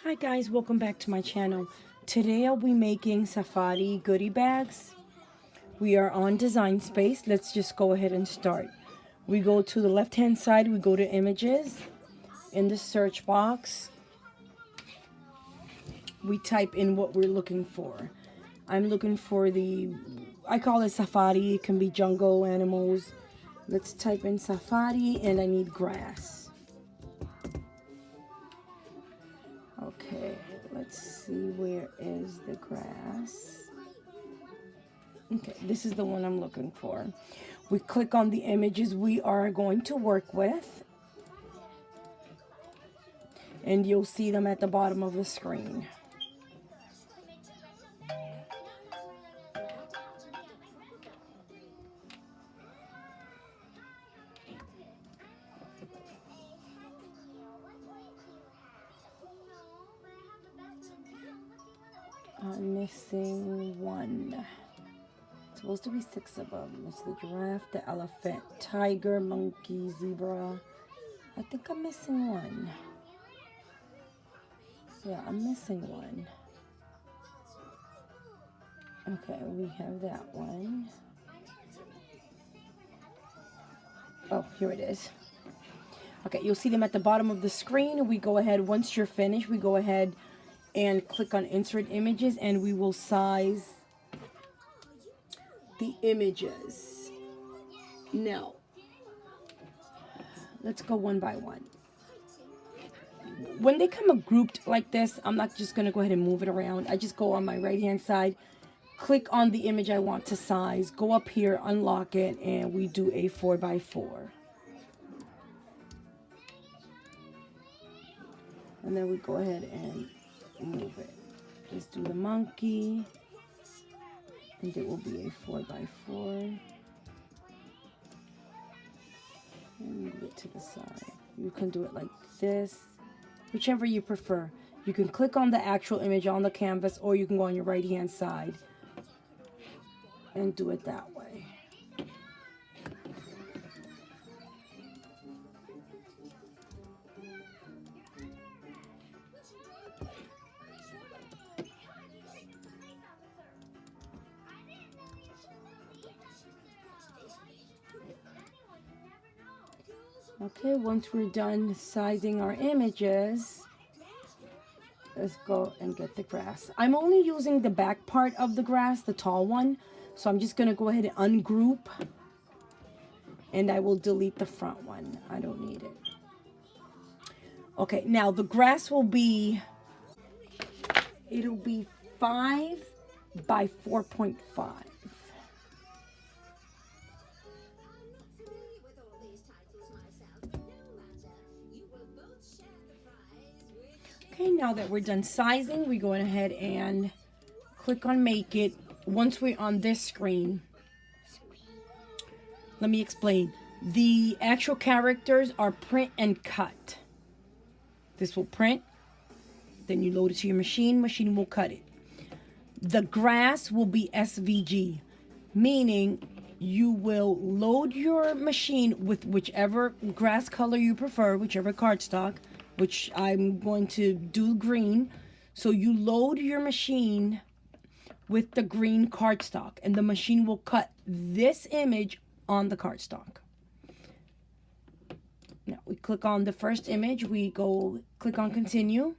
Hi guys, welcome back to my channel. Today I'll be making safari goodie bags. We are on Design Space. Let's just go ahead and start. We go to the left hand side, we go to images. In the search box, we type in what we're looking for. I'm looking for I call it safari, it can be jungle animals. Let's type in safari and I need grass. Okay, let's see, where is the grass? Okay, this is the one I'm looking for. We click on the images we are going to work with, and you'll see them at the bottom of the screen. I'm missing one. It's supposed to be 6 of them. It's the giraffe, the elephant, tiger, monkey, zebra. I think I'm missing one. Yeah, I'm missing one. Okay, we have that one. Oh, here it is. Okay, you'll see them at the bottom of the screen. We go ahead, once you're finished, we go ahead and click on Insert Images, and we will size the images. Now, let's go one by one. When they come grouped like this, I'm not just going to go ahead and move it around. I just go on my right hand side, click on the image I want to size, go up here, unlock it, and we do a 4x4. And then we go ahead and move it. Just do the monkey, and it will be a 4x4. And move it to the side. You can do it like this, whichever you prefer. You can click on the actual image on the canvas, or you can go on your right hand side and do it that way. Okay, once we're done sizing our images, let's go and get the grass. I'm only using the back part of the grass, the tall one. So I'm just going to go ahead and ungroup. And I will delete the front one. I don't need it. Okay, now the grass will be, it'll be 5 by 4.5. Okay, now that we're done sizing, we go ahead and click on Make It. Once we're on this screen, let me explain. The actual characters are print and cut. This will print, then you load it to your machine, machine will cut it. The grass will be SVG, meaning you will load your machine with whichever grass color you prefer, whichever cardstock, which I'm going to do green. So you load your machine with the green cardstock, and the machine will cut this image on the cardstock. Now we click on the first image, we go click on Continue.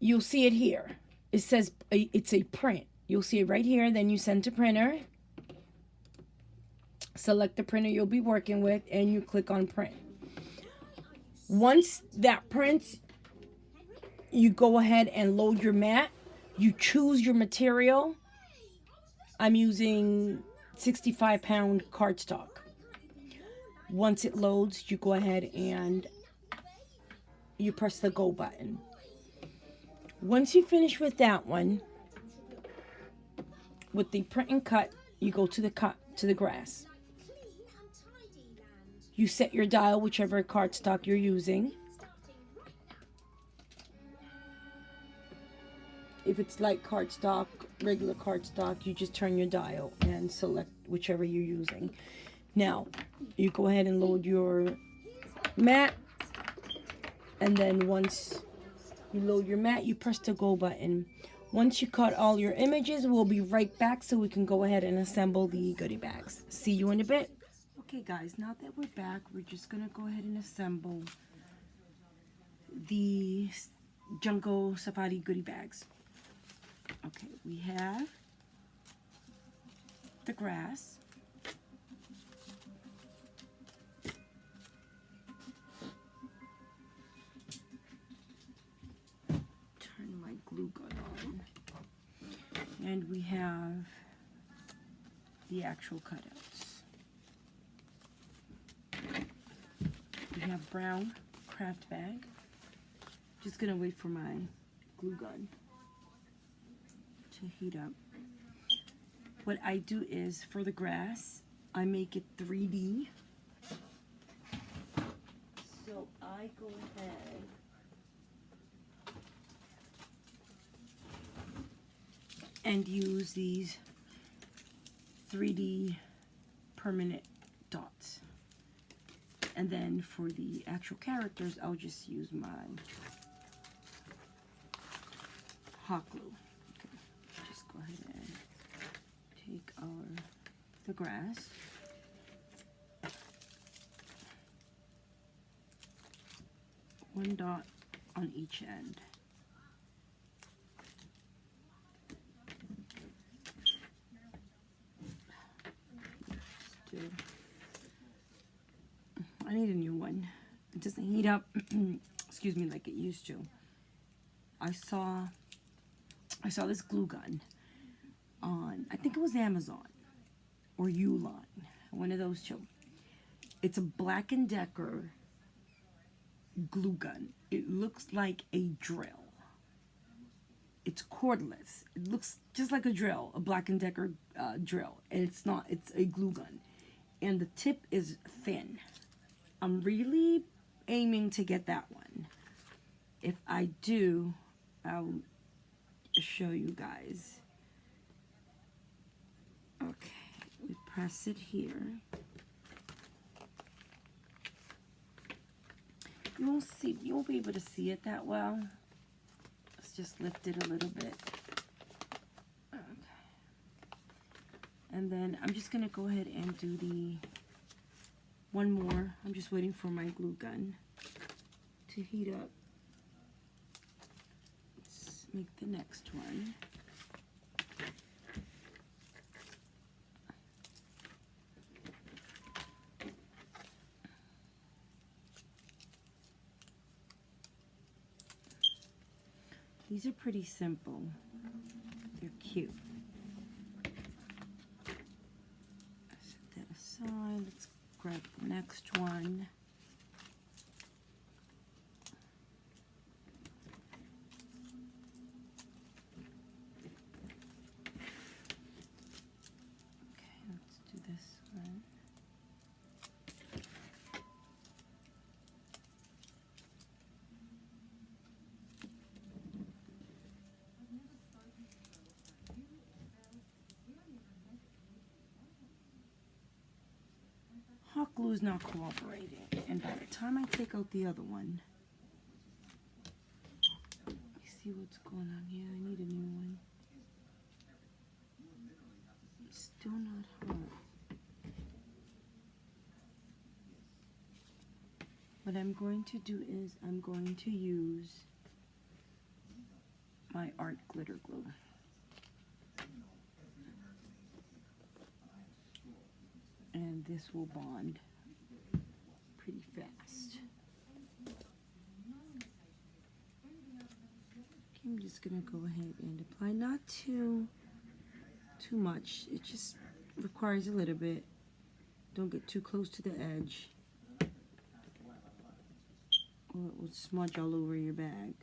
You'll see it here. It says it's a print. You'll see it right here. Then you send to printer. Select the printer you'll be working with, and you click on Print. Once that prints, you go ahead and load your mat. You choose your material. I'm using 65-pound cardstock. Once it loads, you go ahead and you press the Go button. Once you finish with that one, with the print and cut, you go to the grass. You set your dial, whichever cardstock you're using. If it's light cardstock, regular cardstock, you just turn your dial and select whichever you're using. Now, you go ahead and load your mat, and then once you load your mat, you press the go button. Once you cut all your images, we'll be right back so we can go ahead and assemble the goodie bags. See you in a bit. Okay guys, now that we're back, we're just gonna go ahead and assemble the Jungle Safari goodie bags. Okay, we have the grass, turn my glue gun on, and we have the actual cutouts. We have brown craft bag. Just gonna wait for my glue gun to heat up. What I do is, for the grass, I make it 3D. So I go ahead and use these 3D permanent dots. And then for the actual characters, I'll just use my hot glue. Okay, just go ahead and take the grass. One dot on each end. I need a new one. It doesn't heat up, excuse me, like it used to. I saw this glue gun on, I think it was Amazon or Uline, one of those two. It's a Black & Decker glue gun. It looks like a drill. It's cordless. It looks just like a drill, a Black & Decker drill, and it's not. It's a glue gun, and the tip is thin. I'm really aiming to get that one. If I do, I'll show you guys. Okay, we press it here. You won't be able to see it that well. Let's just lift it a little bit. Okay. And then I'm just gonna go ahead and do the one more. I'm just waiting for my glue gun to heat up. Let's make the next one. These are pretty simple. They're cute. Set that aside. Let's grab the next one. Okay, let's do this one. Hot glue is not cooperating, and by the time I take out the other one, let me see what's going on here. I need a new one. It's still not hot. What I'm going to do is I'm going to use my art glitter glue. And this will bond pretty fast. Okay, I'm just gonna go ahead and apply, not too much. It just requires a little bit. Don't get too close to the edge, or it will smudge all over your bag.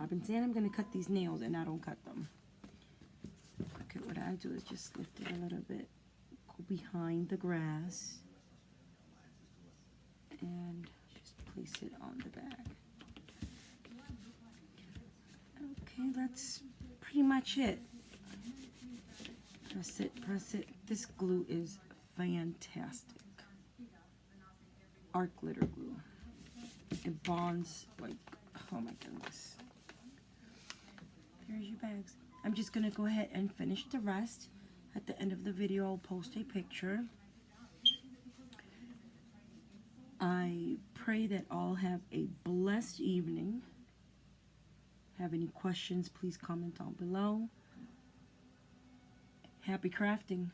I've been saying I'm gonna cut these nails, and I don't cut them. Okay, what I do is just lift it a little bit, go behind the grass, and just place it on the bag. Okay, that's pretty much it. Press it, press it. This glue is fantastic. Art glitter glue. It bonds like, oh my goodness. There's your bags. I'm just going to go ahead and finish the rest. At the end of the video, I'll post a picture. I pray that all have a blessed evening. Have any questions, please comment down below. Happy crafting.